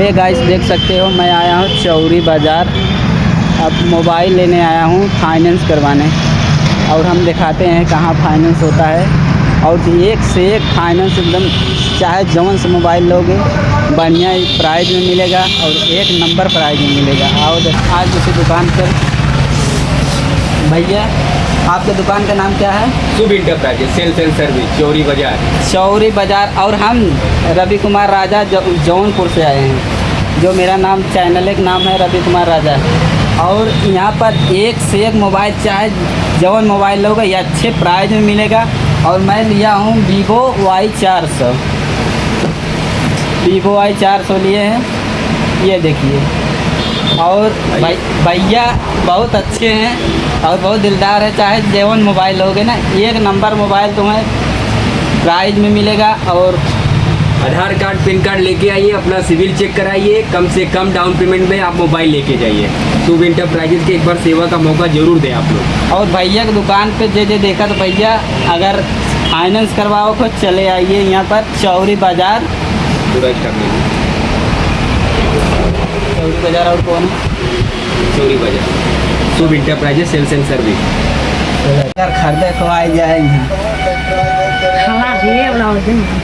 ये गाइस देख सकते हो, मैं आया हूँ चौरी बाज़ार। अब मोबाइल लेने आया हूँ फाइनेंस करवाने, और हम दिखाते हैं कहाँ फाइनेंस होता है। और एक से एक फाइनेंस एकदम, चाहे जौन से मोबाइल लोगे बढ़िया प्राइस में मिलेगा और एक नंबर प्राइस में मिलेगा। और आज उसी दुकान पर भैया, आपके दुकान का नाम क्या है? Shubh enterprises sales and service, Chauri Bazar. Chauri बाज़ार। और हम रवि कुमार राजा जौनपुर से आए हैं। जो मेरा नाम चैनल एक नाम है रवि कुमार राजा। और यहाँ पर एक से एक मोबाइल, चाहे जौन मोबाइल लोगे ये अच्छे प्राइस में मिलेगा। और मैं लिया हूँ वीवो Y400, वीवो Y400 लिए हैं, ये देखिए। और भैया बहुत अच्छे हैं और बहुत दिलदार है। चाहे जौन मोबाइल लोगे ना, एक नंबर मोबाइल तुम्हें प्राइस में मिलेगा। और आधार कार्ड पैन कार्ड लेके आइए, अपना सिविल चेक कराइए, कम से कम डाउन पेमेंट में आप मोबाइल लेके जाइए। शुभ इंटरप्राइजेज के एक बार सेवा का मौका जरूर दें आप लोग। और भैया की दुकान पे जे देखा, तो भैया अगर फाइनेंस करवाओ तो चले आइए यहाँ पर चौरी बाज़ार। पूरा स्टाफ में चौरी बाज़ार और कौन? चौरी बाजार, शुभ इंटरप्राइजेज सेल्स एंड सर्विस। अगर खरीदे तो आ जाएंगे। हाँ, ये